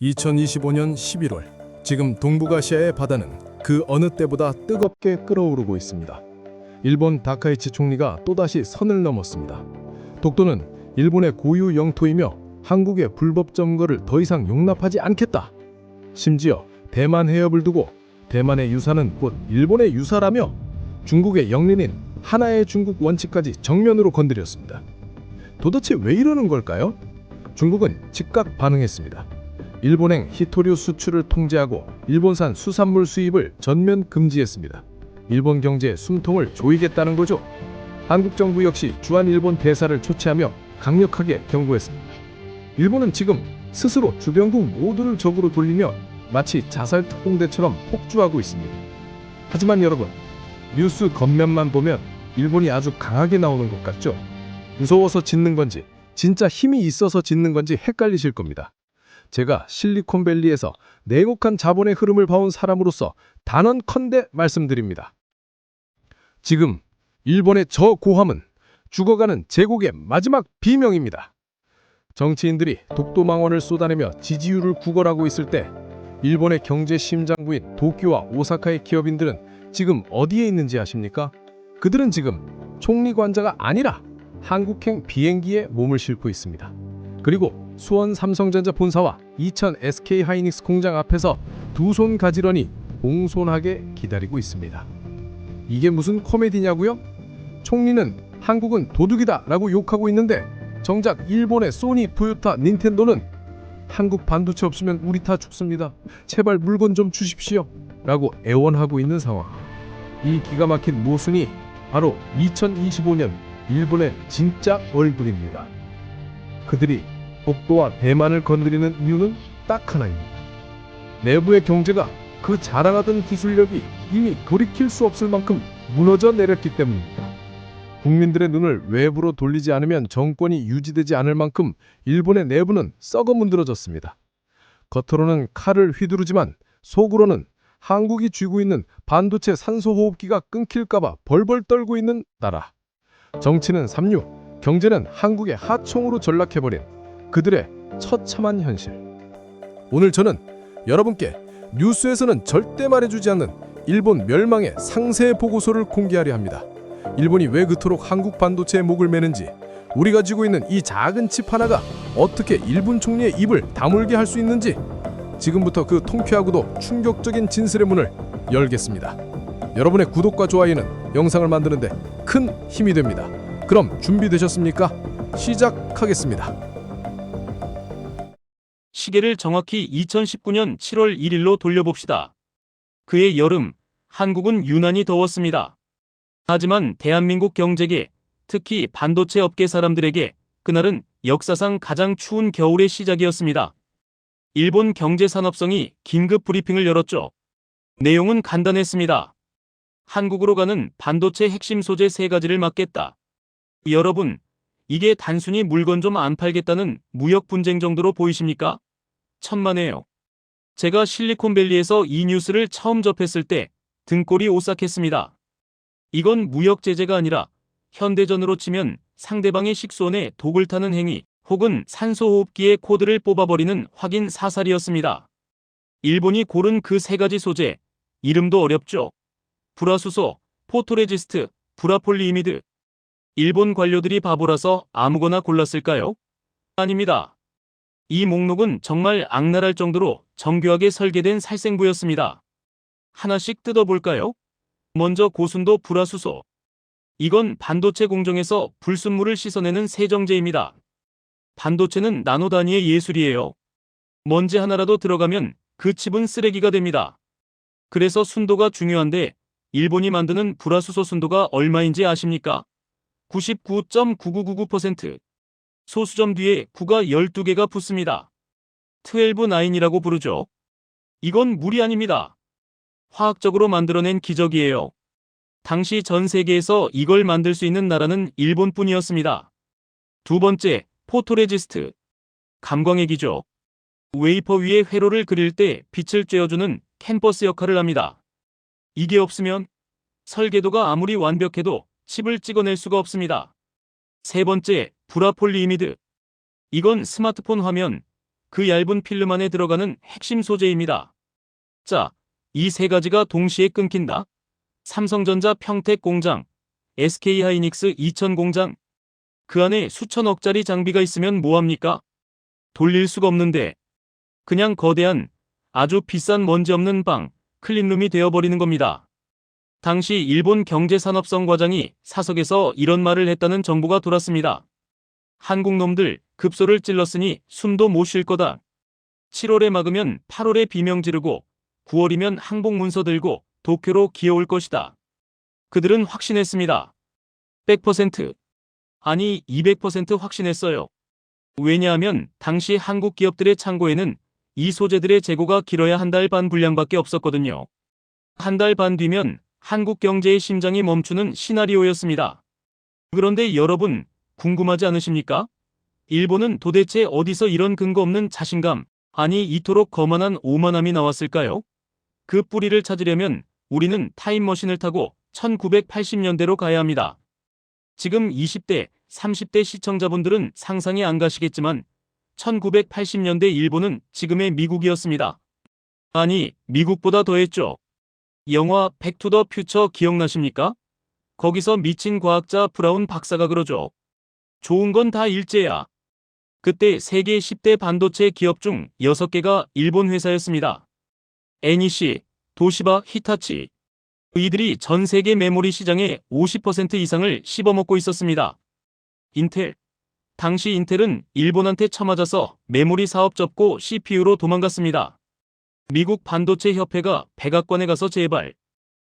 2025년 11월, 지금 동북아시아의 바다는 그 어느 때보다 뜨겁게 끓어오르고 있습니다. 일본 다카이치 총리가 또다시 선을 넘었습니다. 독도는 일본의 고유 영토이며 한국의 불법 점거를 더 이상 용납하지 않겠다. 심지어 대만 해협을 두고 대만의 유사는 곧 일본의 유사라며 중국의 영린인 하나의 중국 원칙까지 정면으로 건드렸습니다. 도대체 왜 이러는 걸까요? 중국은 즉각 반응했습니다. 일본행 히토류 수출을 통제하고 일본산 수산물 수입을 전면 금지했습니다. 일본 경제의 숨통을 조이겠다는 거죠. 한국 정부 역시 주한 일본 대사를 초치하며 강력하게 경고했습니다. 일본은 지금 스스로 주변국 모두를 적으로 돌리며 마치 자살 특공대처럼 폭주하고 있습니다. 하지만 여러분, 뉴스 겉면만 보면 일본이 아주 강하게 나오는 것 같죠? 무서워서 짖는 건지 진짜 힘이 있어서 짖는 건지 헷갈리실 겁니다. 제가 실리콘밸리에서 냉혹한 자본의 흐름을 봐온 사람으로서 단언컨대 말씀드립니다. 지금 일본의 저 고함은 죽어가는 제국의 마지막 비명입니다. 정치인들이 독도망언을 쏟아내며 지지율을 구걸하고 있을 때 일본의 경제 심장부인 도쿄와 오사카의 기업인들은 지금 어디에 있는지 아십니까? 그들은 지금 총리 관자가 아니라 한국행 비행기에 몸을 싣고 있습니다. 그리고 수원 삼성전자 본사와 이천 SK하이닉스 공장 앞에서 두 손 가지런히 공손하게 기다리고 있습니다. 이게 무슨 코미디냐고요? 총리는 한국은 도둑이다 라고 욕하고 있는데 정작 일본의 소니, 토요타, 닌텐도는 한국 반도체 없으면 우리 다 죽습니다. 제발 물건 좀 주십시오 라고 애원하고 있는 상황. 이 기가 막힌 모순이 바로 2025년 일본의 진짜 얼굴입니다. 그들이 독도와 대만을 건드리는 이유는 딱 하나입니다. 내부의 경제가 그 자랑하던 기술력이 이미 돌이킬 수 없을 만큼 무너져 내렸기 때문입니다. 국민들의 눈을 외부로 돌리지 않으면 정권이 유지되지 않을 만큼 일본의 내부는 썩어 문드러졌습니다. 겉으로는 칼을 휘두르지만 속으로는 한국이 쥐고 있는 반도체 산소호흡기가 끊길까봐 벌벌 떨고 있는 나라. 정치는 삼류, 경제는 한국의 하청으로 전락해버린 그들의 처참한 현실. 오늘 저는 여러분께 뉴스에서는 절대 말해주지 않는 일본 멸망의 상세 보고서를 공개하려 합니다. 일본이 왜 그토록 한국 반도체에 목을 매는지, 우리가 쥐고 있는 이 작은 칩 하나가 어떻게 일본 총리의 입을 다물게 할 수 있는지, 지금부터 그 통쾌하고도 충격적인 진실의 문을 열겠습니다. 여러분의 구독과 좋아요는 영상을 만드는데 큰 힘이 됩니다. 그럼 준비되셨습니까? 시작하겠습니다. 시계를 정확히 2019년 7월 1일로 돌려봅시다. 그해 여름, 한국은 유난히 더웠습니다. 하지만 대한민국 경제계, 특히 반도체 업계 사람들에게 그날은 역사상 가장 추운 겨울의 시작이었습니다. 일본 경제산업성이 긴급 브리핑을 열었죠. 내용은 간단했습니다. 한국으로 가는 반도체 핵심 소재 3가지를 막겠다. 여러분, 이게 단순히 물건 좀 안 팔겠다는 무역 분쟁 정도로 보이십니까? 천만에요. 제가 실리콘밸리에서 이 뉴스를 처음 접했을 때 등골이 오싹했습니다. 이건 무역 제재가 아니라 현대전으로 치면 상대방의 식수원에 독을 타는 행위 혹은 산소호흡기의 코드를 뽑아버리는 확인 사살이었습니다. 일본이 고른 그 3가지 소재, 이름도 어렵죠. 불화수소, 포토레지스트, 불화폴리이미드. 일본 관료들이 바보라서 아무거나 골랐을까요? 아닙니다. 이 목록은 정말 악랄할 정도로 정교하게 설계된 살생부였습니다. 하나씩 뜯어볼까요? 먼저 고순도 불화수소. 이건 반도체 공정에서 불순물을 씻어내는 세정제입니다. 반도체는 나노 단위의 예술이에요. 먼지 하나라도 들어가면 그 칩은 쓰레기가 됩니다. 그래서 순도가 중요한데 일본이 만드는 불화수소 순도가 얼마인지 아십니까? 99.9999%. 소수점 뒤에 9가 12개가 붙습니다. 12-9이라고 부르죠. 이건 무리 아닙니다. 화학적으로 만들어낸 기적이에요. 당시 전 세계에서 이걸 만들 수 있는 나라는 일본뿐이었습니다. 두 번째, 포토레지스트. 감광액이죠. 웨이퍼 위에 회로를 그릴 때 빛을 쬐어주는 캔버스 역할을 합니다. 이게 없으면 설계도가 아무리 완벽해도 칩을 찍어낼 수가 없습니다. 세 번째, 불화폴리이미드. 이건 스마트폰 화면, 그 얇은 필름 안에 들어가는 핵심 소재입니다. 자, 이 세 가지가 동시에 끊긴다. 삼성전자 평택 공장, SK하이닉스 이천 공장. 그 안에 수천억짜리 장비가 있으면 뭐합니까? 돌릴 수가 없는데 그냥 거대한 아주 비싼 먼지 없는 방, 클린룸이 되어버리는 겁니다. 당시 일본 경제산업성 과장이 사석에서 이런 말을 했다는 정보가 돌았습니다. 한국 놈들 급소를 찔렀으니 숨도 못 쉴 거다. 7월에 막으면 8월에 비명 지르고 9월이면 항복 문서 들고 도쿄로 기어올 것이다. 그들은 확신했습니다. 100%, 아니 200% 확신했어요. 왜냐하면 당시 한국 기업들의 창고에는 이 소재들의 재고가 길어야 한 달 반 분량밖에 없었거든요. 한 달 반 뒤면 한국 경제의 심장이 멈추는 시나리오였습니다. 그런데 여러분, 궁금하지 않으십니까? 일본은 도대체 어디서 이런 근거 없는 자신감, 아니 이토록 거만한 오만함이 나왔을까요? 그 뿌리를 찾으려면 우리는 타임머신을 타고 1980년대로 가야 합니다. 지금 20대, 30대 시청자분들은 상상이 안 가시겠지만 1980년대 일본은 지금의 미국이었습니다. 아니, 미국보다 더했죠. 영화 백 투 더 퓨처 기억나십니까? 거기서 미친 과학자 브라운 박사가 그러죠. 좋은 건 다 일제야. 그때 세계 10대 반도체 기업 중 6개가 일본 회사였습니다. NEC, 도시바, 히타치. 이들이 전 세계 메모리 시장의 50% 이상을 씹어먹고 있었습니다. 인텔. 당시 인텔은 일본한테 쳐맞아서 메모리 사업 접고 CPU로 도망갔습니다. 미국 반도체 협회가 백악관에 가서 제발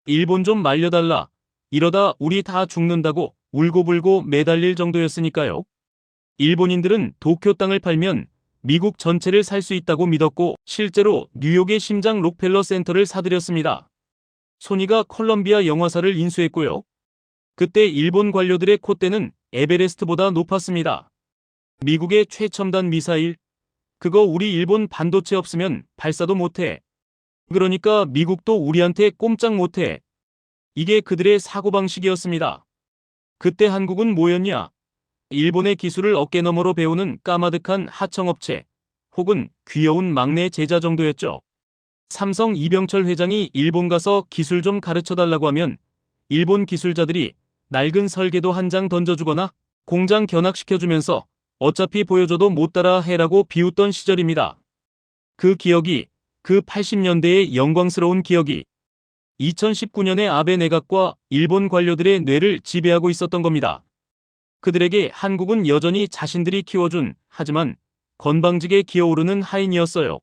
일본 좀 말려달라. 이러다 우리 다 죽는다고 울고불고 매달릴 정도였으니까요. 일본인들은 도쿄 땅을 팔면 미국 전체를 살 수 있다고 믿었고 실제로 뉴욕의 심장 록펠러 센터를 사들였습니다. 소니가 콜럼비아 영화사를 인수했고요. 그때 일본 관료들의 콧대는 에베레스트보다 높았습니다. 미국의 최첨단 미사일, 그거 우리 일본 반도체 없으면 발사도 못해. 그러니까 미국도 우리한테 꼼짝 못해. 이게 그들의 사고방식이었습니다. 그때 한국은 뭐였냐? 일본의 기술을 어깨너머로 배우는 까마득한 하청업체, 혹은 귀여운 막내 제자 정도였죠. 삼성 이병철 회장이 일본 가서 기술 좀 가르쳐달라고 하면 일본 기술자들이 낡은 설계도 한 장 던져주거나 공장 견학시켜주면서 어차피 보여줘도 못 따라 해라고 비웃던 시절입니다. 그 기억이, 그 80년대의 영광스러운 기억이 2019년의 아베 내각과 일본 관료들의 뇌를 지배하고 있었던 겁니다. 그들에게 한국은 여전히 자신들이 키워준, 하지만 건방지게 기어오르는 하인이었어요.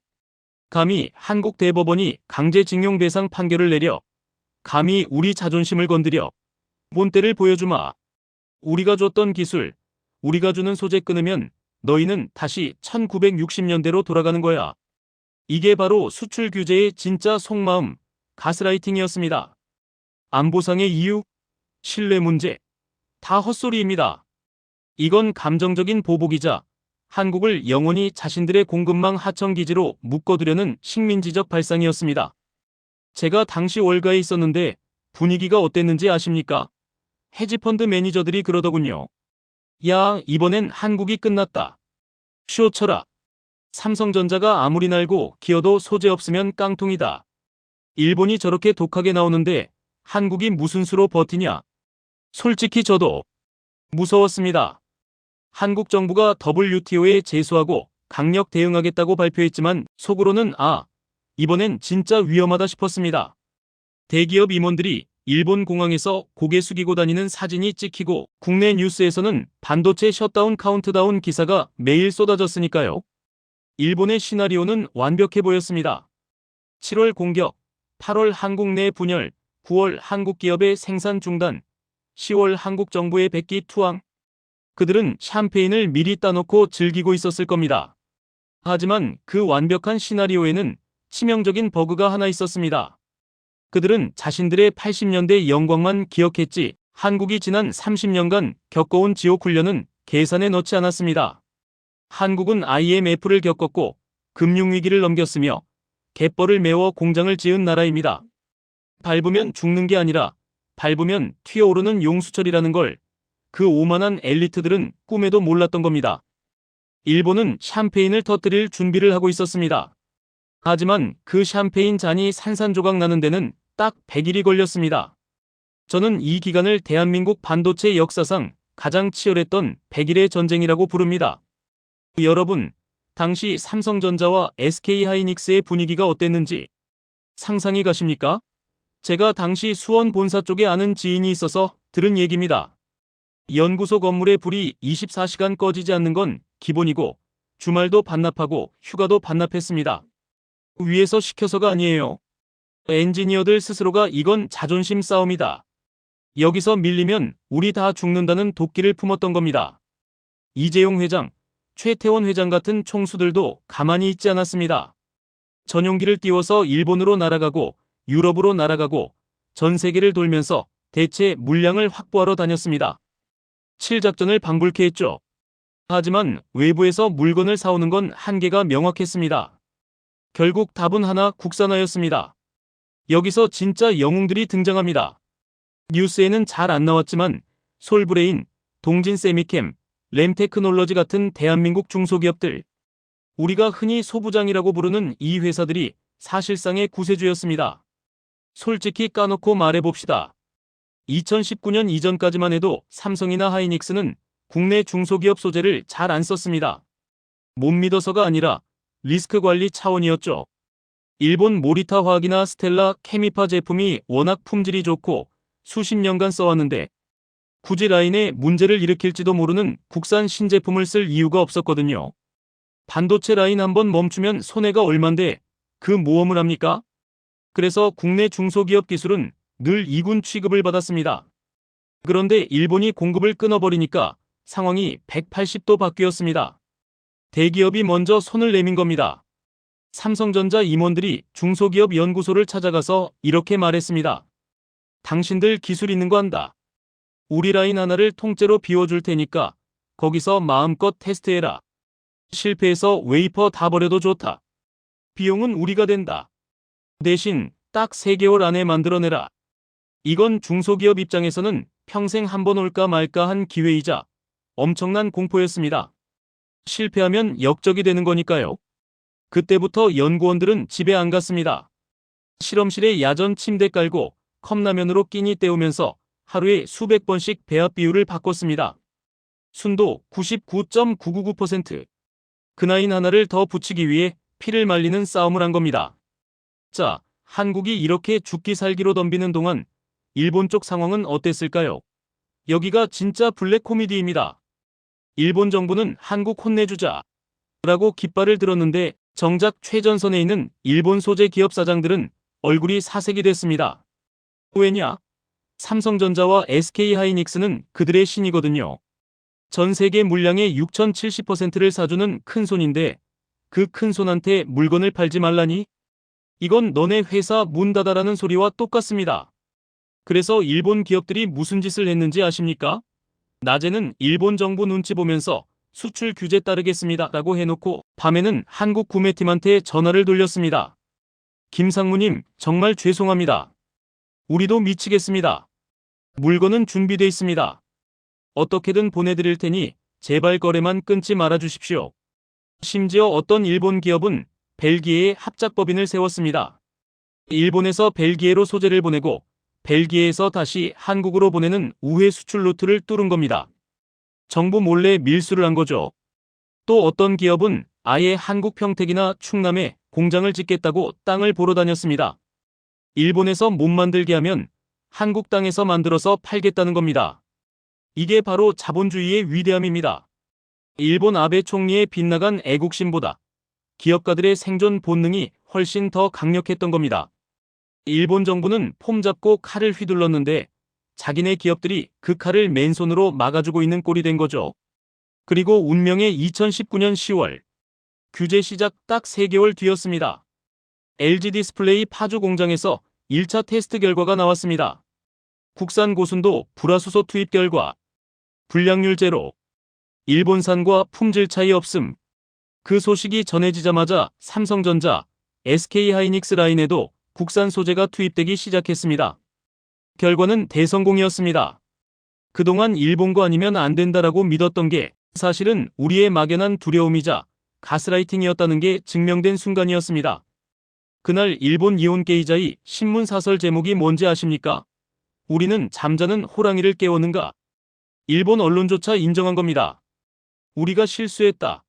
감히 한국 대법원이 강제징용 배상 판결을 내려, 감히 우리 자존심을 건드려, 본때를 보여주마. 우리가 줬던 기술, 우리가 주는 소재 끊으면 너희는 다시 1960년대로 돌아가는 거야. 이게 바로 수출 규제의 진짜 속마음, 가스라이팅이었습니다. 안보상의 이유, 신뢰 문제, 다 헛소리입니다. 이건 감정적인 보복이자 한국을 영원히 자신들의 공급망 하청기지로 묶어두려는 식민지적 발상이었습니다. 제가 당시 월가에 있었는데 분위기가 어땠는지 아십니까? 헤지펀드 매니저들이 그러더군요. 야, 이번엔 한국이 끝났다. 쇼 쳐라. 삼성전자가 아무리 날고 기어도 소재 없으면 깡통이다. 일본이 저렇게 독하게 나오는데 한국이 무슨 수로 버티냐. 솔직히 저도 무서웠습니다. 한국 정부가 WTO에 제소하고 강력 대응하겠다고 발표했지만 속으로는 이번엔 진짜 위험하다 싶었습니다. 대기업 임원들이 일본 공항에서 고개 숙이고 다니는 사진이 찍히고 국내 뉴스에서는 반도체 셧다운 카운트다운 기사가 매일 쏟아졌으니까요. 일본의 시나리오는 완벽해 보였습니다. 7월 공격, 8월 한국 내 분열, 9월 한국 기업의 생산 중단, 10월 한국 정부의 백기 투항. 그들은 샴페인을 미리 따놓고 즐기고 있었을 겁니다. 하지만 그 완벽한 시나리오에는 치명적인 버그가 하나 있었습니다. 그들은 자신들의 80년대 영광만 기억했지 한국이 지난 30년간 겪어온 지옥 훈련은 계산에 넣지 않았습니다. 한국은 IMF를 겪었고 금융위기를 넘겼으며 갯벌을 메워 공장을 지은 나라입니다. 밟으면 죽는 게 아니라 밟으면 튀어오르는 용수철이라는 걸 그 오만한 엘리트들은 꿈에도 몰랐던 겁니다. 일본은 샴페인을 터뜨릴 준비를 하고 있었습니다. 하지만 그 샴페인 잔이 산산조각 나는 데는 딱 100일이 걸렸습니다. 저는 이 기간을 대한민국 반도체 역사상 가장 치열했던 100일의 전쟁이라고 부릅니다. 여러분, 당시 삼성전자와 SK하이닉스의 분위기가 어땠는지 상상이 가십니까? 제가 당시 수원 본사 쪽에 아는 지인이 있어서 들은 얘기입니다. 연구소 건물의 불이 24시간 꺼지지 않는 건 기본이고 주말도 반납하고 휴가도 반납했습니다. 위에서 시켜서가 아니에요. 엔지니어들 스스로가 이건 자존심 싸움이다. 여기서 밀리면 우리 다 죽는다는 도끼를 품었던 겁니다. 이재용 회장, 최태원 회장 같은 총수들도 가만히 있지 않았습니다. 전용기를 띄워서 일본으로 날아가고 유럽으로 날아가고 전 세계를 돌면서 대체 물량을 확보하러 다녔습니다. 7작전을 방불케 했죠. 하지만 외부에서 물건을 사오는 건 한계가 명확했습니다. 결국 답은 하나, 국산화였습니다. 여기서 진짜 영웅들이 등장합니다. 뉴스에는 잘 안 나왔지만 솔브레인, 동진세미캠, 램테크놀러지 같은 대한민국 중소기업들, 우리가 흔히 소부장이라고 부르는 이 회사들이 사실상의 구세주였습니다. 솔직히 까놓고 말해봅시다. 2019년 이전까지만 해도 삼성이나 하이닉스는 국내 중소기업 소재를 잘 안 썼습니다. 못 믿어서가 아니라 리스크 관리 차원이었죠. 일본 모리타 화학이나 스텔라 케미파 제품이 워낙 품질이 좋고 수십 년간 써왔는데 굳이 라인에 문제를 일으킬지도 모르는 국산 신제품을 쓸 이유가 없었거든요. 반도체 라인 한번 멈추면 손해가 얼만데 그 모험을 합니까? 그래서 국내 중소기업 기술은 늘 2군 취급을 받았습니다. 그런데 일본이 공급을 끊어버리니까 상황이 180도 바뀌었습니다. 대기업이 먼저 손을 내민 겁니다. 삼성전자 임원들이 중소기업 연구소를 찾아가서 이렇게 말했습니다. 당신들 기술 있는 거 안다. 우리 라인 하나를 통째로 비워줄 테니까 거기서 마음껏 테스트해라. 실패해서 웨이퍼 다 버려도 좋다. 비용은 우리가 된다. 대신 딱 3개월 안에 만들어내라. 이건 중소기업 입장에서는 평생 한번 올까 말까 한 기회이자 엄청난 공포였습니다. 실패하면 역적이 되는 거니까요. 그때부터 연구원들은 집에 안 갔습니다. 실험실에 야전 침대 깔고 컵라면으로 끼니 때우면서 하루에 수백 번씩 배합 비율을 바꿨습니다. 순도 99.999%. 그나인 하나를 더 붙이기 위해 피를 말리는 싸움을 한 겁니다. 자, 한국이 이렇게 죽기 살기로 덤비는 동안 일본 쪽 상황은 어땠을까요? 여기가 진짜 블랙 코미디입니다. 일본 정부는 한국 혼내주자 라고 깃발을 들었는데 정작 최전선에 있는 일본 소재 기업 사장들은 얼굴이 사색이 됐습니다. 왜냐? 삼성전자와 SK하이닉스는 그들의 신이거든요. 전 세계 물량의 6070%를 사주는 큰손인데 그 큰손한테 물건을 팔지 말라니? 이건 너네 회사 문 닫아라는 소리와 똑같습니다. 그래서 일본 기업들이 무슨 짓을 했는지 아십니까? 낮에는 일본 정부 눈치 보면서 수출 규제 따르겠습니다 라고 해놓고 밤에는 한국 구매팀한테 전화를 돌렸습니다. 김상무님, 정말 죄송합니다. 우리도 미치겠습니다. 물건은 준비돼 있습니다. 어떻게든 보내드릴 테니 제발 거래만 끊지 말아주십시오. 심지어 어떤 일본 기업은 벨기에에 합작법인을 세웠습니다. 일본에서 벨기에로 소재를 보내고 벨기에에서 다시 한국으로 보내는 우회 수출 루트를 뚫은 겁니다. 정부 몰래 밀수를 한 거죠. 또 어떤 기업은 아예 한국 평택이나 충남에 공장을 짓겠다고 땅을 보러 다녔습니다. 일본에서 못 만들게 하면 한국 땅에서 만들어서 팔겠다는 겁니다. 이게 바로 자본주의의 위대함입니다. 일본 아베 총리의 빗나간 애국심보다 기업가들의 생존 본능이 훨씬 더 강력했던 겁니다. 일본 정부는 폼 잡고 칼을 휘둘렀는데 자기네 기업들이 그 칼을 맨손으로 막아주고 있는 꼴이 된 거죠. 그리고 운명의 2019년 10월. 규제 시작 딱 3개월 뒤였습니다. LG 디스플레이 파주 공장에서 1차 테스트 결과가 나왔습니다. 국산 고순도 불화수소 투입 결과. 불량률 제로. 일본산과 품질 차이 없음. 그 소식이 전해지자마자 삼성전자, SK하이닉스 라인에도 국산 소재가 투입되기 시작했습니다. 결과는 대성공이었습니다. 그동안 일본 거 아니면 안 된다라고 믿었던 게 사실은 우리의 막연한 두려움이자 가스라이팅이었다는 게 증명된 순간이었습니다. 그날 일본 이온 게이자의 신문 사설 제목이 뭔지 아십니까? 우리는 잠자는 호랑이를 깨웠는가? 일본 언론조차 인정한 겁니다. 우리가 실수했다.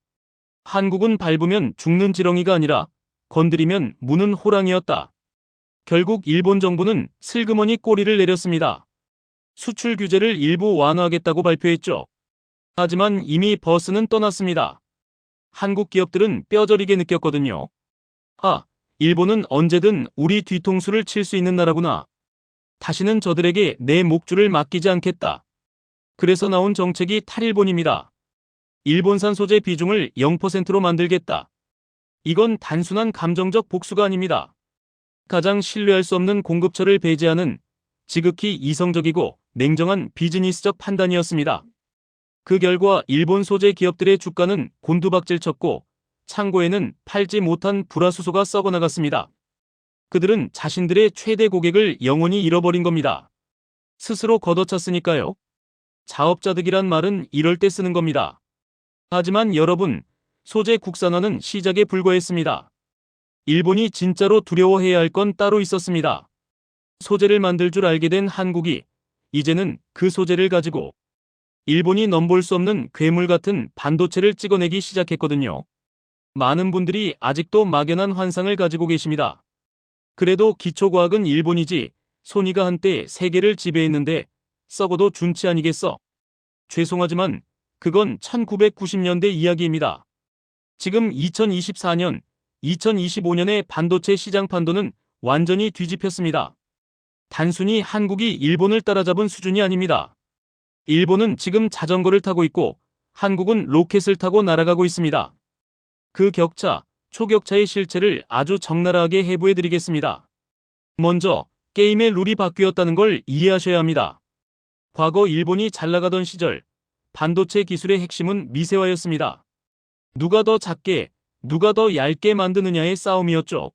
한국은 밟으면 죽는 지렁이가 아니라 건드리면 무는 호랑이였다. 결국 일본 정부는 슬그머니 꼬리를 내렸습니다. 수출 규제를 일부 완화하겠다고 발표했죠. 하지만 이미 버스는 떠났습니다. 한국 기업들은 뼈저리게 느꼈거든요. 아, 일본은 언제든 우리 뒤통수를 칠 수 있는 나라구나. 다시는 저들에게 내 목줄을 맡기지 않겠다. 그래서 나온 정책이 탈일본입니다. 일본산 소재 비중을 0%로 만들겠다. 이건 단순한 감정적 복수가 아닙니다. 가장 신뢰할 수 없는 공급처를 배제하는 지극히 이성적이고 냉정한 비즈니스적 판단이었습니다. 그 결과 일본 소재 기업들의 주가는 곤두박질 쳤고 창고에는 팔지 못한 불화수소가 썩어나갔습니다. 그들은 자신들의 최대 고객을 영원히 잃어버린 겁니다. 스스로 걷어찼으니까요. 자업자득이란 말은 이럴 때 쓰는 겁니다. 하지만 여러분, 소재 국산화는 시작에 불과했습니다. 일본이 진짜로 두려워해야 할 건 따로 있었습니다. 소재를 만들 줄 알게 된 한국이 이제는 그 소재를 가지고 일본이 넘볼 수 없는 괴물 같은 반도체를 찍어내기 시작했거든요. 많은 분들이 아직도 막연한 환상을 가지고 계십니다. 그래도 기초과학은 일본이지 소니가 한때 세계를 지배했는데 썩어도 준치 아니겠어? 죄송하지만 그건 1990년대 이야기입니다. 지금 2024년, 2025년의 반도체 시장 판도는 완전히 뒤집혔습니다. 단순히 한국이 일본을 따라잡은 수준이 아닙니다. 일본은 지금 자전거를 타고 있고 한국은 로켓을 타고 날아가고 있습니다. 그 격차, 초격차의 실체를 아주 적나라하게 해부해드리겠습니다. 먼저 게임의 룰이 바뀌었다는 걸 이해하셔야 합니다. 과거 일본이 잘 나가던 시절 반도체 기술의 핵심은 미세화였습니다. 누가 더 작게, 누가 더 얇게 만드느냐의 싸움이었죠.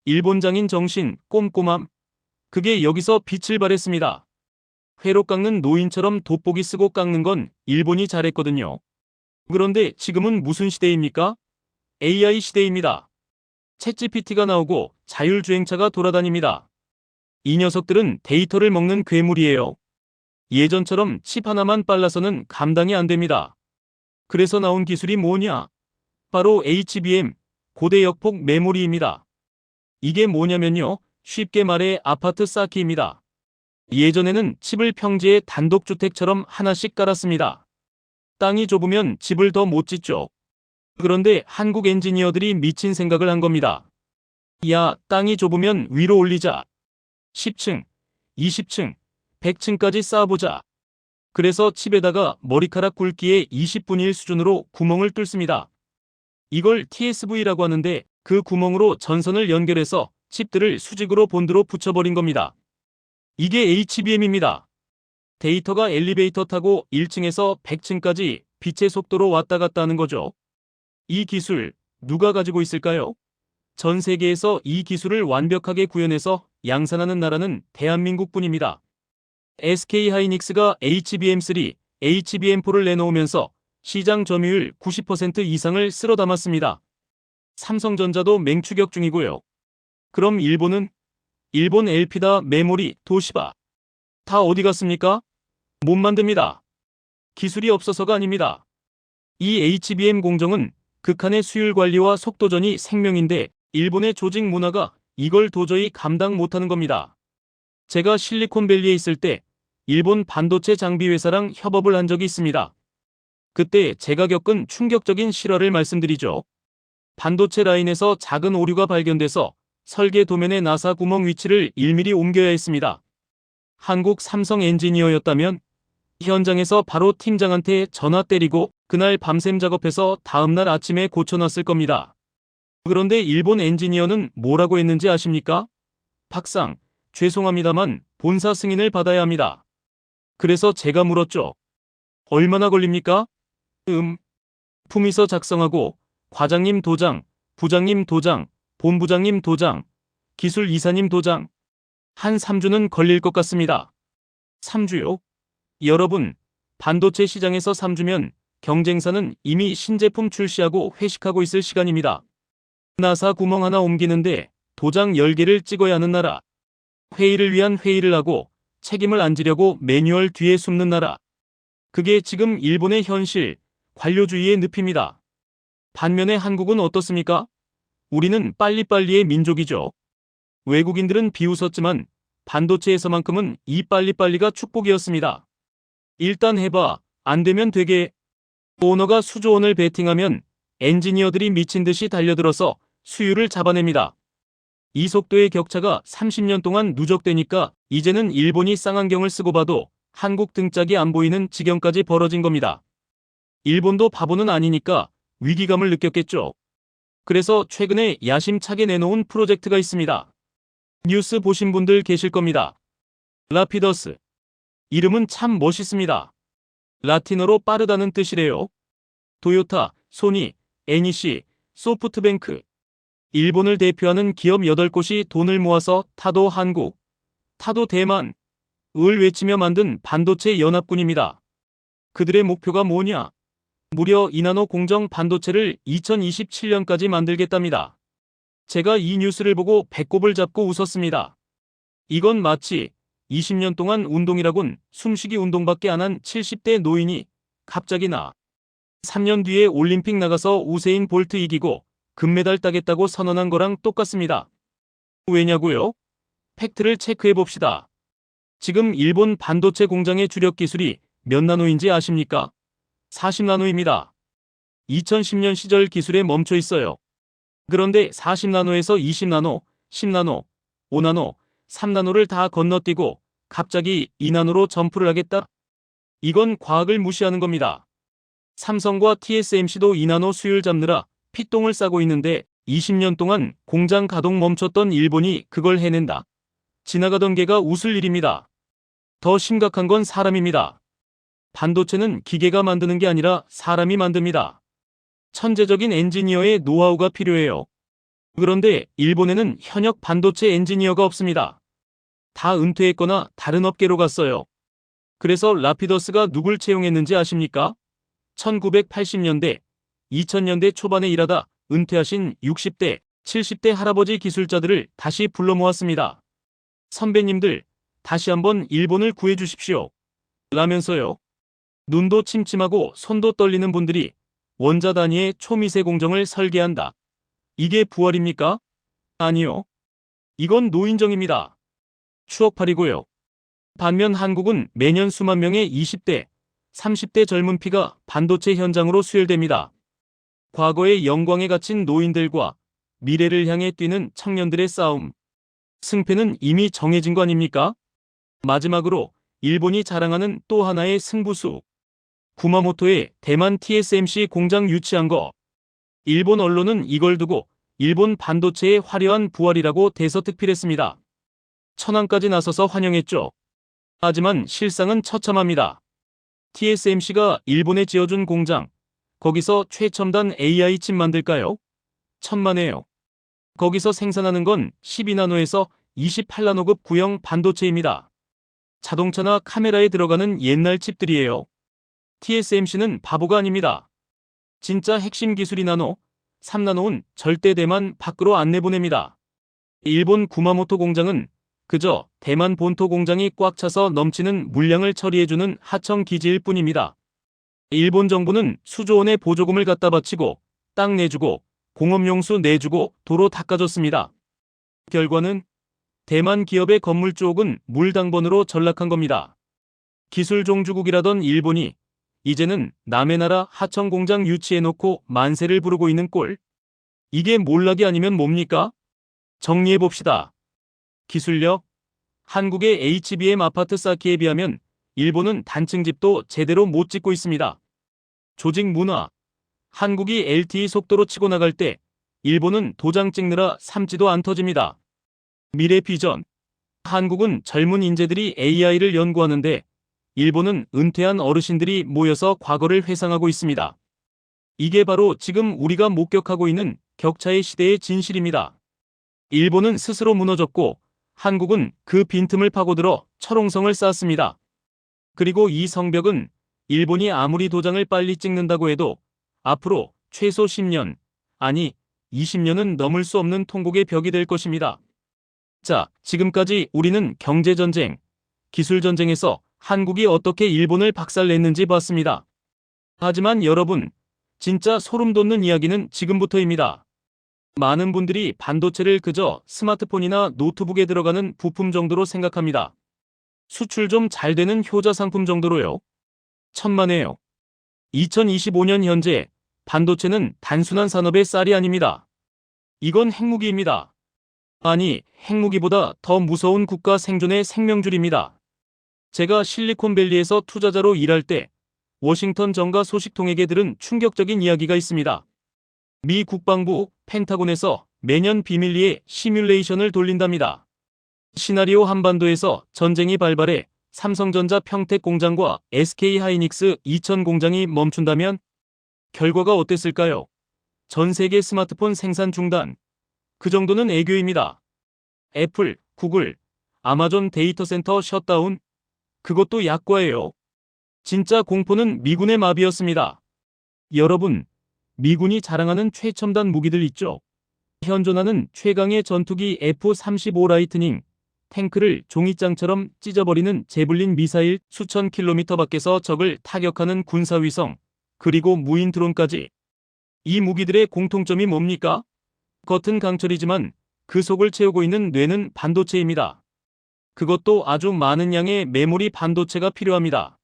일본 장인 정신, 꼼꼼함, 그게 여기서 빛을 발했습니다. 회로 깎는 노인처럼 돋보기 쓰고 깎는 건 일본이 잘했거든요. 그런데 지금은 무슨 시대입니까? AI 시대입니다. 챗GPT가 나오고 자율주행차가 돌아다닙니다. 이 녀석들은 데이터를 먹는 괴물이에요. 예전처럼 칩 하나만 빨라서는 감당이 안 됩니다. 그래서 나온 기술이 뭐냐? 바로 HBM, 고대 역폭 메모리입니다. 이게 뭐냐면요. 쉽게 말해 아파트 쌓기입니다. 예전에는 칩을 평지에 단독주택처럼 하나씩 깔았습니다. 땅이 좁으면 집을 더 못 짓죠. 그런데 한국 엔지니어들이 미친 생각을 한 겁니다. 야, 땅이 좁으면 위로 올리자. 10층, 20층, 100층까지 쌓아보자. 그래서 칩에다가 머리카락 굵기의 20분의 1 수준으로 구멍을 뚫습니다. 이걸 TSV라고 하는데 그 구멍으로 전선을 연결해서 칩들을 수직으로 본드로 붙여버린 겁니다. 이게 HBM입니다. 데이터가 엘리베이터 타고 1층에서 100층까지 빛의 속도로 왔다 갔다 하는 거죠. 이 기술 누가 가지고 있을까요? 전 세계에서 이 기술을 완벽하게 구현해서 양산하는 나라는 대한민국뿐입니다. SK하이닉스가 HBM3, HBM4를 내놓으면서 시장 점유율 90% 이상을 쓸어 담았습니다. 삼성전자도 맹추격 중이고요. 그럼 일본은? 일본 엘피다, 메모리, 도시바. 다 어디 갔습니까? 못 만듭니다. 기술이 없어서가 아닙니다. 이 HBM 공정은 극한의 수율 관리와 속도전이 생명인데 일본의 조직 문화가 이걸 도저히 감당 못하는 겁니다. 제가 실리콘밸리에 있을 때 일본 반도체 장비 회사랑 협업을 한 적이 있습니다. 그때 제가 겪은 충격적인 실화를 말씀드리죠. 반도체 라인에서 작은 오류가 발견돼서 설계 도면의 나사 구멍 위치를 1mm 옮겨야 했습니다. 한국 삼성 엔지니어였다면 현장에서 바로 팀장한테 전화 때리고 그날 밤샘 작업해서 다음날 아침에 고쳐놨을 겁니다. 그런데 일본 엔지니어는 뭐라고 했는지 아십니까? 박상, 죄송합니다만 본사 승인을 받아야 합니다. 그래서 제가 물었죠. 얼마나 걸립니까? 품위서 작성하고 과장님 도장, 부장님 도장, 본부장님 도장, 기술 이사님 도장. 한 3주는 걸릴 것 같습니다. 3주요? 여러분, 반도체 시장에서 3주면 경쟁사는 이미 신제품 출시하고 회식하고 있을 시간입니다. 나사 구멍 하나 옮기는데 도장 10개를 찍어야 하는 나라. 회의를 위한 회의를 하고 책임을 안 지려고 매뉴얼 뒤에 숨는 나라. 그게 지금 일본의 현실, 관료주의의 늪입니다. 반면에 한국은 어떻습니까? 우리는 빨리빨리의 민족이죠. 외국인들은 비웃었지만 반도체에서만큼은 이 빨리빨리가 축복이었습니다. 일단 해봐, 안 되면 되게. 오너가 수조 원을 베팅하면 엔지니어들이 미친 듯이 달려들어서 수율을 잡아냅니다. 이 속도의 격차가 30년 동안 누적되니까 이제는 일본이 쌍안경을 쓰고 봐도 한국 등짝이 안 보이는 지경까지 벌어진 겁니다. 일본도 바보는 아니니까 위기감을 느꼈겠죠. 그래서 최근에 야심차게 내놓은 프로젝트가 있습니다. 뉴스 보신 분들 계실 겁니다. 라피더스. 이름은 참 멋있습니다. 라틴어로 빠르다는 뜻이래요. 토요타, 소니, NEC, 소프트뱅크. 일본을 대표하는 기업 8곳이 돈을 모아서 타도 한국, 타도 대만, 을 외치며 만든 반도체 연합군입니다. 그들의 목표가 뭐냐? 무려 2나노 공정 반도체를 2027년까지 만들겠답니다. 제가 이 뉴스를 보고 배꼽을 잡고 웃었습니다. 이건 마치 20년 동안 운동이라곤 숨쉬기 운동밖에 안 한 70대 노인이 갑자기 3년 뒤에 올림픽 나가서 우세인 볼트 이기고 금메달 따겠다고 선언한 거랑 똑같습니다. 왜냐고요? 팩트를 체크해 봅시다. 지금 일본 반도체 공장의 주력 기술이 몇 나노인지 아십니까? 40나노입니다. 2010년 시절 기술에 멈춰 있어요. 그런데 40나노에서 20나노, 10나노, 5나노, 3나노를 다 건너뛰고 갑자기 2나노로 점프를 하겠다? 이건 과학을 무시하는 겁니다. 삼성과 TSMC도 2나노 수율 잡느라 피똥을 싸고 있는데 20년 동안 공장 가동 멈췄던 일본이 그걸 해낸다. 지나가던 개가 웃을 일입니다. 더 심각한 건 사람입니다. 반도체는 기계가 만드는 게 아니라 사람이 만듭니다. 천재적인 엔지니어의 노하우가 필요해요. 그런데 일본에는 현역 반도체 엔지니어가 없습니다. 다 은퇴했거나 다른 업계로 갔어요. 그래서 라피더스가 누굴 채용했는지 아십니까? 1980년대, 2000년대 초반에 일하다 은퇴하신 60대, 70대 할아버지 기술자들을 다시 불러 모았습니다. 선배님들, 다시 한번 일본을 구해주십시오. 라면서요. 눈도 침침하고 손도 떨리는 분들이 원자 단위의 초미세 공정을 설계한다. 이게 부활입니까? 아니요. 이건 노인정입니다. 추억팔이고요. 반면 한국은 매년 수만 명의 20대, 30대 젊은 피가 반도체 현장으로 수혈됩니다. 과거의 영광에 갇힌 노인들과 미래를 향해 뛰는 청년들의 싸움. 승패는 이미 정해진 거 아닙니까? 마지막으로 일본이 자랑하는 또 하나의 승부수. 구마모토에 대만 TSMC 공장 유치한 거. 일본 언론은 이걸 두고 일본 반도체의 화려한 부활이라고 대서특필했습니다. 천황까지 나서서 환영했죠. 하지만 실상은 처참합니다. TSMC가 일본에 지어준 공장, 거기서 최첨단 AI 칩 만들까요? 천만에요. 거기서 생산하는 건 12나노에서 28나노급 구형 반도체입니다. 자동차나 카메라에 들어가는 옛날 칩들이에요. TSMC는 바보가 아닙니다. 진짜 핵심 기술이 나노, 3나노는 절대 대만 밖으로 안 내보냅니다. 일본 구마모토 공장은 그저 대만 본토 공장이 꽉 차서 넘치는 물량을 처리해주는 하청 기지일 뿐입니다. 일본 정부는 수조 원의 보조금을 갖다 바치고 땅 내주고 공업용수 내주고 도로 닦아줬습니다. 결과는 대만 기업의 건물 쪽은 물당번으로 전락한 겁니다. 기술 종주국이라던 일본이 이제는 남의 나라 하청 공장 유치해놓고 만세를 부르고 있는 꼴. 이게 몰락이 아니면 뭡니까? 정리해봅시다. 기술력. 한국의 HBM 아파트 쌓기에 비하면 일본은 단층 집도 제대로 못 짓고 있습니다. 조직 문화. 한국이 LTE 속도로 치고 나갈 때 일본은 도장 찍느라 삼지도 안 터집니다. 미래 비전. 한국은 젊은 인재들이 AI를 연구하는데 일본은 은퇴한 어르신들이 모여서 과거를 회상하고 있습니다. 이게 바로 지금 우리가 목격하고 있는 격차의 시대의 진실입니다. 일본은 스스로 무너졌고 한국은 그 빈틈을 파고들어 철옹성을 쌓았습니다. 그리고 이 성벽은 일본이 아무리 도장을 빨리 찍는다고 해도 앞으로 최소 10년, 아니 20년은 넘을 수 없는 통곡의 벽이 될 것입니다. 자, 지금까지 우리는 경제전쟁, 기술전쟁에서 한국이 어떻게 일본을 박살냈는지 봤습니다. 하지만 여러분, 진짜 소름 돋는 이야기는 지금부터입니다. 많은 분들이 반도체를 그저 스마트폰이나 노트북에 들어가는 부품 정도로 생각합니다. 수출 좀 잘 되는 효자 상품 정도로요. 천만에요. 2025년 현재 반도체는 단순한 산업의 쌀이 아닙니다. 이건 핵무기입니다. 아니, 핵무기보다 더 무서운 국가 생존의 생명줄입니다. 제가 실리콘밸리에서 투자자로 일할 때 워싱턴 정가 소식통에게 들은 충격적인 이야기가 있습니다. 미 국방부 펜타곤에서 매년 비밀리에 시뮬레이션을 돌린답니다. 시나리오 한반도에서 전쟁이 발발해 삼성전자 평택 공장과 SK하이닉스 이천 공장이 멈춘다면 결과가 어땠을까요? 전 세계 스마트폰 생산 중단. 그 정도는 애교입니다. 애플, 구글, 아마존 데이터 센터 셧다운. 그것도 약과예요. 진짜 공포는 미군의 마비였습니다. 여러분, 미군이 자랑하는 최첨단 무기들 있죠? 현존하는 최강의 전투기 F-35 라이트닝, 탱크를 종이장처럼 찢어버리는 제블린 미사일, 수천 킬로미터 밖에서 적을 타격하는 군사위성, 그리고 무인 드론까지. 이 무기들의 공통점이 뭡니까? 겉은 강철이지만 그 속을 채우고 있는 뇌는 반도체입니다. 그것도 아주 많은 양의 메모리 반도체가 필요합니다.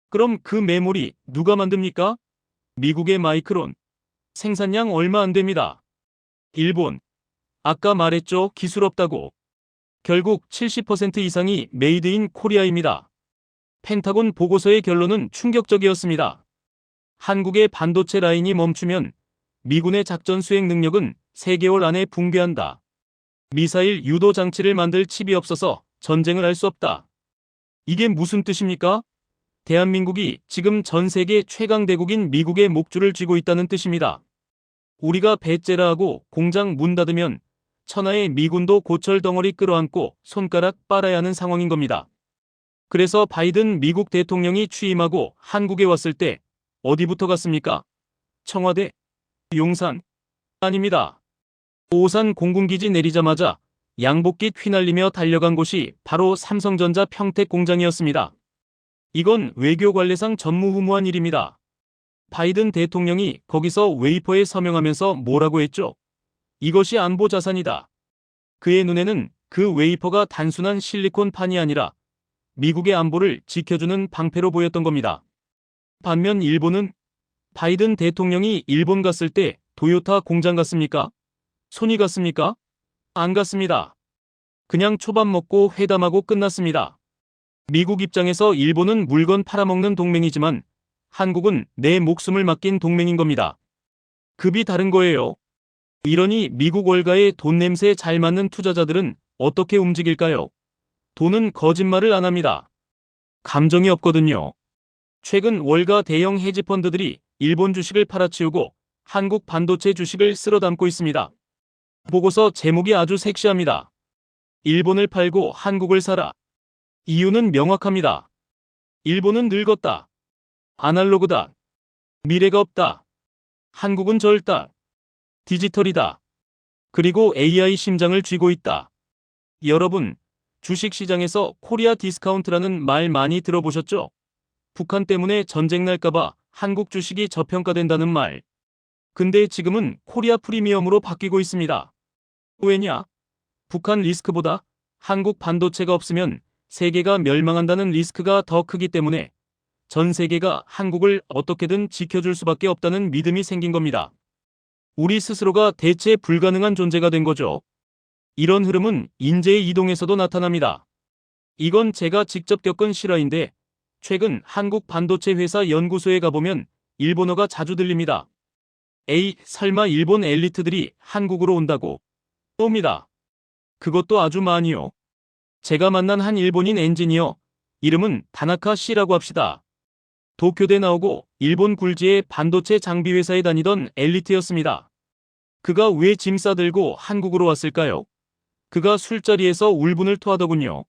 그럼 그 메모리 누가 만듭니까? 미국의 마이크론. 생산량 얼마 안 됩니다. 일본. 아까 말했죠, 기술 없다고. 결국 70% 이상이 메이드 인 코리아입니다. 펜타곤 보고서의 결론은 충격적이었습니다. 한국의 반도체 라인이 멈추면 미군의 작전 수행 능력은 3개월 안에 붕괴한다. 미사일 유도 장치를 만들 칩이 없어서 전쟁을 할 수 없다. 이게 무슨 뜻입니까? 대한민국이 지금 전 세계 최강 대국인 미국의 목줄을 쥐고 있다는 뜻입니다. 우리가 배째라하고 공장 문 닫으면 천하의 미군도 고철 덩어리 끌어안고 손가락 빨아야 하는 상황인 겁니다. 그래서 바이든 미국 대통령이 취임하고 한국에 왔을 때 어디부터 갔습니까? 청와대? 용산? 아닙니다. 오산 공군기지 내리자마자 양복깃 휘날리며 달려간 곳이 바로 삼성전자 평택 공장이었습니다. 이건 외교관례상 전무후무한 일입니다. 바이든 대통령이 거기서 웨이퍼에 서명하면서 뭐라고 했죠? 이것이 안보 자산이다. 그의 눈에는 그 웨이퍼가 단순한 실리콘판이 아니라 미국의 안보를 지켜주는 방패로 보였던 겁니다. 반면 일본은 바이든 대통령이 일본 갔을 때 도요타 공장 갔습니까? 손이 갔습니까? 안 갔습니다. 그냥 초밥 먹고 회담하고 끝났습니다. 미국 입장에서 일본은 물건 팔아먹는 동맹이지만 한국은 내 목숨을 맡긴 동맹인 겁니다. 급이 다른 거예요. 이러니 미국 월가의 돈 냄새에 잘 맞는 투자자들은 어떻게 움직일까요? 돈은 거짓말을 안 합니다. 감정이 없거든요. 최근 월가 대형 헤지펀드들이 일본 주식을 팔아치우고 한국 반도체 주식을 쓸어 담고 있습니다. 보고서 제목이 아주 섹시합니다. 일본을 팔고 한국을 사라. 이유는 명확합니다. 일본은 늙었다. 아날로그다. 미래가 없다. 한국은 젊다. 디지털이다. 그리고 AI 심장을 쥐고 있다. 여러분, 주식시장에서 코리아 디스카운트라는 말 많이 들어보셨죠? 북한 때문에 전쟁 날까봐 한국 주식이 저평가된다는 말. 근데 지금은 코리아 프리미엄으로 바뀌고 있습니다. 왜냐? 북한 리스크보다 한국 반도체가 없으면 세계가 멸망한다는 리스크가 더 크기 때문에 전 세계가 한국을 어떻게든 지켜줄 수밖에 없다는 믿음이 생긴 겁니다. 우리 스스로가 대체 불가능한 존재가 된 거죠. 이런 흐름은 인재의 이동에서도 나타납니다. 이건 제가 직접 겪은 실화인데 최근 한국 반도체 회사 연구소에 가보면 일본어가 자주 들립니다. 에이, 설마 일본 엘리트들이 한국으로 온다고? 옵니다. 그것도 아주 많이요. 제가 만난 한 일본인 엔지니어, 이름은 다나카 씨라고 합시다. 도쿄대 나오고 일본 굴지의 반도체 장비 회사에 다니던 엘리트였습니다. 그가 왜 짐 싸들고 한국으로 왔을까요? 그가 술자리에서 울분을 토하더군요.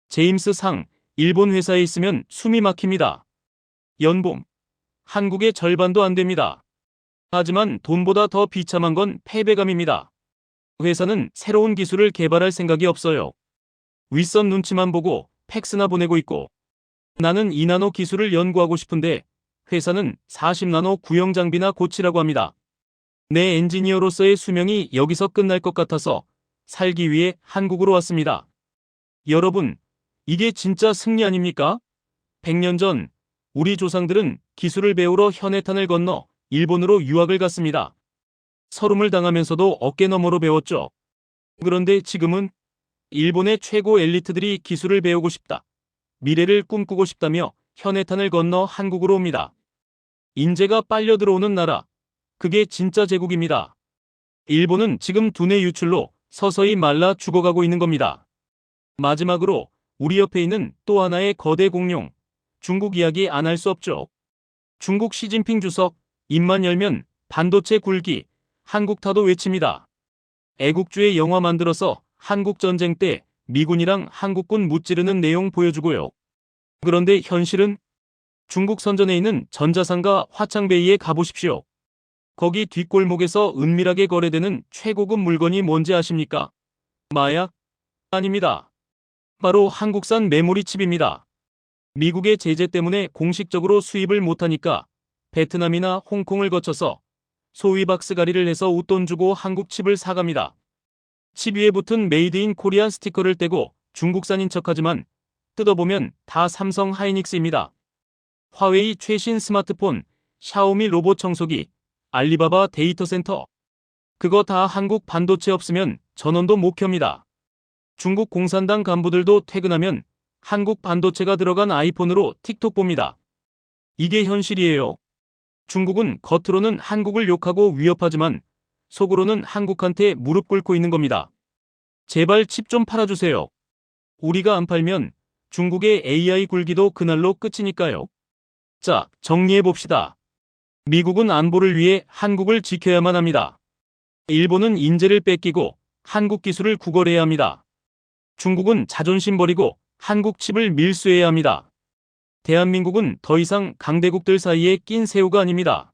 제임스 상, 일본 회사에 있으면 숨이 막힙니다. 연봉, 한국의 절반도 안 됩니다. 하지만 돈보다 더 비참한 건 패배감입니다. 회사는 새로운 기술을 개발할 생각이 없어요. 윗선 눈치만 보고 팩스나 보내고 있고, 나는 2나노 기술을 연구하고 싶은데 회사는 40나노 구형 장비나 고치라고 합니다. 내 엔지니어로서의 수명이 여기서 끝날 것 같아서 살기 위해 한국으로 왔습니다. 여러분, 이게 진짜 승리 아닙니까? 100년 전 우리 조상들은 기술을 배우러 현해탄을 건너 일본으로 유학을 갔습니다. 서름을 당하면서도 어깨너머로 배웠죠. 그런데 지금은 일본의 최고 엘리트들이 기술을 배우고 싶다, 미래를 꿈꾸고 싶다며 현해탄을 건너 한국으로 옵니다. 인재가 빨려 들어오는 나라, 그게 진짜 제국입니다. 일본은 지금 두뇌 유출로 서서히 말라 죽어가고 있는 겁니다. 마지막으로 우리 옆에 있는 또 하나의 거대 공룡, 중국 이야기 안 할 수 없죠. 중국 시진핑 주석, 입만 열면 반도체 굴기, 한국타도 외칩니다. 애국주의 영화 만들어서 한국전쟁 때 미군이랑 한국군 무찌르는 내용 보여주고요. 그런데 현실은? 중국 선전에 있는 전자상가 화창베이에 가보십시오. 거기 뒷골목에서 은밀하게 거래되는 최고급 물건이 뭔지 아십니까? 마약? 아닙니다. 바로 한국산 메모리 칩입니다. 미국의 제재 때문에 공식적으로 수입을 못하니까 베트남이나 홍콩을 거쳐서 소위 박스가리를 해서 웃돈 주고 한국 칩을 사갑니다. 칩 위에 붙은 메이드 인 코리안 스티커를 떼고 중국산인 척하지만 뜯어보면 다 삼성 하이닉스입니다. 화웨이 최신 스마트폰, 샤오미 로봇 청소기, 알리바바 데이터 센터. 그거 다 한국 반도체 없으면 전원도 못 켭니다. 중국 공산당 간부들도 퇴근하면 한국 반도체가 들어간 아이폰으로 틱톡 봅니다. 이게 현실이에요. 중국은 겉으로는 한국을 욕하고 위협하지만 속으로는 한국한테 무릎 꿇고 있는 겁니다. 제발 칩 좀 팔아주세요. 우리가 안 팔면 중국의 AI 굴기도 그날로 끝이니까요. 자, 정리해봅시다. 미국은 안보를 위해 한국을 지켜야만 합니다. 일본은 인재를 뺏기고 한국 기술을 구걸해야 합니다. 중국은 자존심 버리고 한국 칩을 밀수해야 합니다. 대한민국은 더 이상 강대국들 사이에 낀 새우가 아닙니다.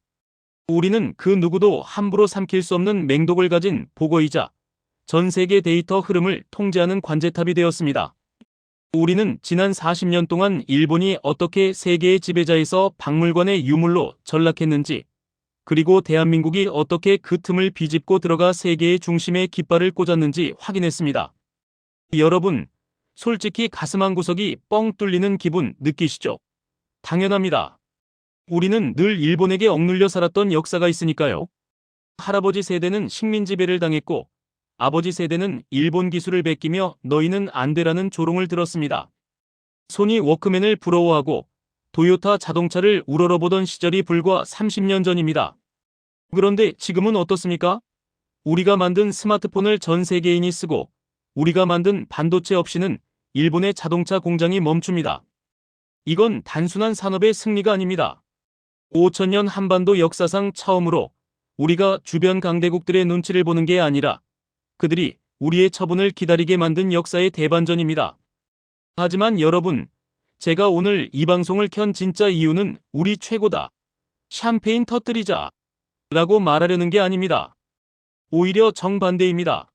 우리는 그 누구도 함부로 삼킬 수 없는 맹독을 가진 보거이자 전 세계 데이터 흐름을 통제하는 관제탑이 되었습니다. 우리는 지난 40년 동안 일본이 어떻게 세계의 지배자에서 박물관의 유물로 전락했는지, 그리고 대한민국이 어떻게 그 틈을 비집고 들어가 세계의 중심에 깃발을 꽂았는지 확인했습니다. 여러분, 솔직히 가슴 한구석이 뻥 뚫리는 기분 느끼시죠? 당연합니다. 우리는 늘 일본에게 억눌려 살았던 역사가 있으니까요. 할아버지 세대는 식민 지배를 당했고 아버지 세대는 일본 기술을 베끼며 너희는 안 되라는 조롱을 들었습니다. 소니 워크맨을 부러워하고 도요타 자동차를 우러러보던 시절이 불과 30년 전입니다. 그런데 지금은 어떻습니까? 우리가 만든 스마트폰을 전 세계인이 쓰고 우리가 만든 반도체 없이는 일본의 자동차 공장이 멈춥니다. 이건 단순한 산업의 승리가 아닙니다. 5000년 한반도 역사상 처음으로 우리가 주변 강대국들의 눈치를 보는 게 아니라 그들이 우리의 처분을 기다리게 만든 역사의 대반전입니다. 하지만 여러분, 제가 오늘 이 방송을 켠 진짜 이유는 우리 최고다, 샴페인 터뜨리자 라고 말하려는 게 아닙니다. 오히려 정반대입니다.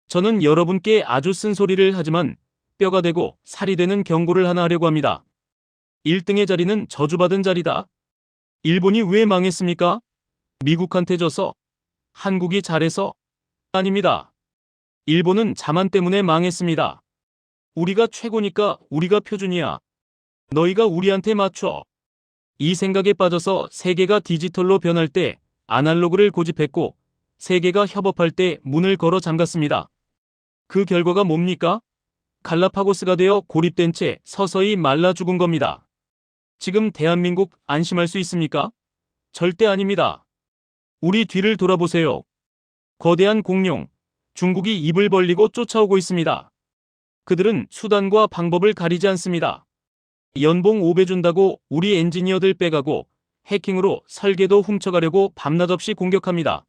저는 여러분께 아주 쓴소리를 하지만 뼈가 되고 살이 되는 경고를 하나 하려고 합니다. 1등의 자리는 저주받은 자리다. 일본이 왜 망했습니까? 미국한테 져서? 한국이 잘해서? 아닙니다. 일본은 자만 때문에 망했습니다. 우리가 최고니까 우리가 표준이야. 너희가 우리한테 맞춰. 이 생각에 빠져서 세계가 디지털로 변할 때 아날로그를 고집했고 세계가 협업할 때 문을 걸어 잠갔습니다. 그 결과가 뭡니까? 갈라파고스가 되어 고립된 채 서서히 말라 죽은 겁니다. 지금 대한민국 안심할 수 있습니까? 절대 아닙니다. 우리 뒤를 돌아보세요. 거대한 공룡, 중국이 입을 벌리고 쫓아오고 있습니다. 그들은 수단과 방법을 가리지 않습니다. 연봉 5배 준다고 우리 엔지니어들 빼가고 해킹으로 설계도 훔쳐가려고 밤낮 없이 공격합니다.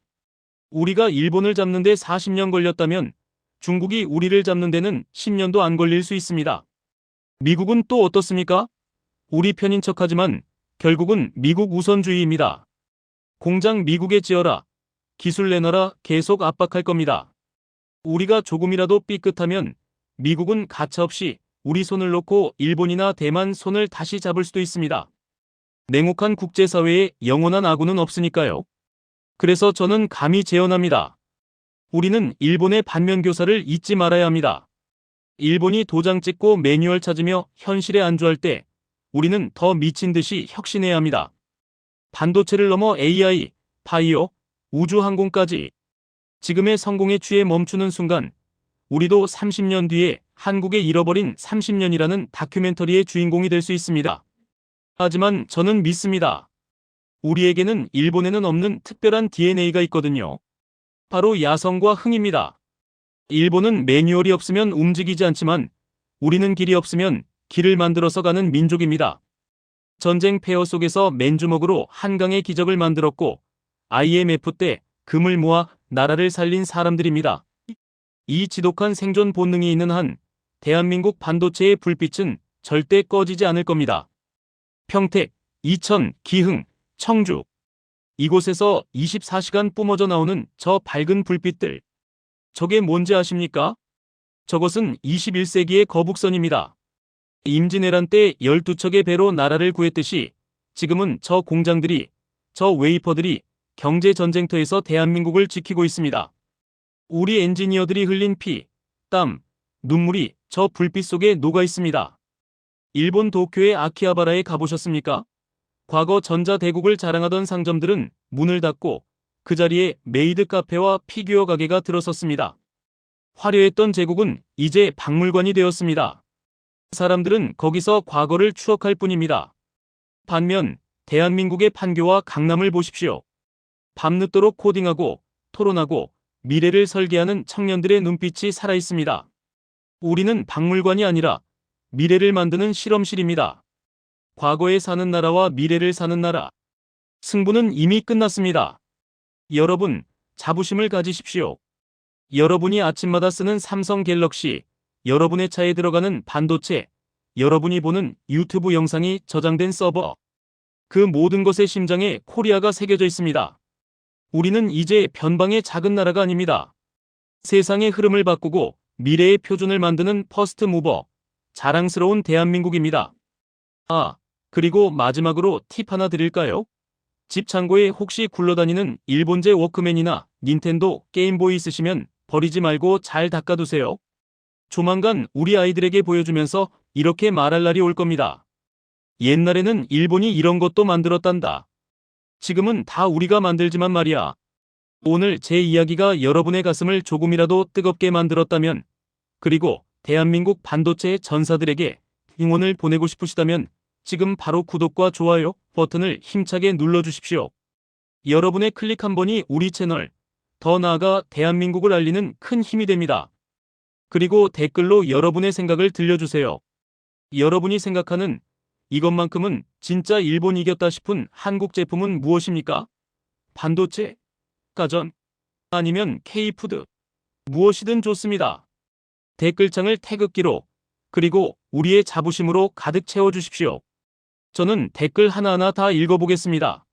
우리가 일본을 잡는 데 40년 걸렸다면 중국이 우리를 잡는 데는 10년도 안 걸릴 수 있습니다. 미국은 또 어떻습니까? 우리 편인 척하지만 결국은 미국 우선주의입니다. 공장 미국에 지어라, 기술 내놔라 계속 압박할 겁니다. 우리가 조금이라도 삐끗하면 미국은 가차없이 우리 손을 놓고 일본이나 대만 손을 다시 잡을 수도 있습니다. 냉혹한 국제사회에 영원한 아군은 없으니까요. 그래서 저는 감히 제언합니다. 우리는 일본의 반면교사를 잊지 말아야 합니다. 일본이 도장 찍고 매뉴얼 찾으며 현실에 안주할 때 우리는 더 미친 듯이 혁신해야 합니다. 반도체를 넘어 AI, 바이오, 우주항공까지 지금의 성공에 취해 멈추는 순간 우리도 30년 뒤에 한국의 잃어버린 30년이라는 다큐멘터리의 주인공이 될 수 있습니다. 하지만 저는 믿습니다. 우리에게는 일본에는 없는 특별한 DNA가 있거든요. 바로 야성과 흥입니다. 일본은 매뉴얼이 없으면 움직이지 않지만 우리는 길이 없으면 길을 만들어서 가는 민족입니다. 전쟁 폐허 속에서 맨주먹으로 한강의 기적을 만들었고 IMF 때 금을 모아 나라를 살린 사람들입니다. 이 지독한 생존 본능이 있는 한 대한민국 반도체의 불빛은 절대 꺼지지 않을 겁니다. 평택, 이천, 기흥, 청주 이곳에서 24시간 뿜어져 나오는 저 밝은 불빛들. 저게 뭔지 아십니까? 저것은 21세기의 거북선입니다. 임진왜란 때 12척의 배로 나라를 구했듯이 지금은 저 공장들이, 저 웨이퍼들이 경제전쟁터에서 대한민국을 지키고 있습니다. 우리 엔지니어들이 흘린 피, 땀, 눈물이 저 불빛 속에 녹아 있습니다. 일본 도쿄의 아키하바라에 가보셨습니까? 과거 전자대국을 자랑하던 상점들은 문을 닫고 그 자리에 메이드 카페와 피규어 가게가 들어섰습니다. 화려했던 제국은 이제 박물관이 되었습니다. 사람들은 거기서 과거를 추억할 뿐입니다. 반면 대한민국의 판교와 강남을 보십시오. 밤늦도록 코딩하고 토론하고 미래를 설계하는 청년들의 눈빛이 살아있습니다. 우리는 박물관이 아니라 미래를 만드는 실험실입니다. 과거에 사는 나라와 미래를 사는 나라. 승부는 이미 끝났습니다. 여러분, 자부심을 가지십시오. 여러분이 아침마다 쓰는 삼성 갤럭시, 여러분의 차에 들어가는 반도체, 여러분이 보는 유튜브 영상이 저장된 서버. 그 모든 것의 심장에 코리아가 새겨져 있습니다. 우리는 이제 변방의 작은 나라가 아닙니다. 세상의 흐름을 바꾸고 미래의 표준을 만드는 퍼스트 무버, 자랑스러운 대한민국입니다. 아, 그리고 마지막으로 팁 하나 드릴까요? 집 창고에 혹시 굴러다니는 일본제 워크맨이나 닌텐도 게임보이 있으시면 버리지 말고 잘 닦아두세요. 조만간 우리 아이들에게 보여주면서 이렇게 말할 날이 올 겁니다. 옛날에는 일본이 이런 것도 만들었단다. 지금은 다 우리가 만들지만 말이야. 오늘 제 이야기가 여러분의 가슴을 조금이라도 뜨겁게 만들었다면, 그리고 대한민국 반도체의 전사들에게 응원을 보내고 싶으시다면 지금 바로 구독과 좋아요 버튼을 힘차게 눌러주십시오. 여러분의 클릭 한 번이 우리 채널, 더 나아가 대한민국을 알리는 큰 힘이 됩니다. 그리고 댓글로 여러분의 생각을 들려주세요. 여러분이 생각하는 이것만큼은 진짜 일본 이겼다 싶은 한국 제품은 무엇입니까? 반도체? 가전? 아니면 K푸드? 무엇이든 좋습니다. 댓글창을 태극기로, 그리고 우리의 자부심으로 가득 채워주십시오. 저는 댓글 하나하나 다 읽어보겠습니다.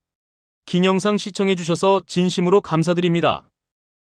긴 영상 시청해주셔서 진심으로 감사드립니다.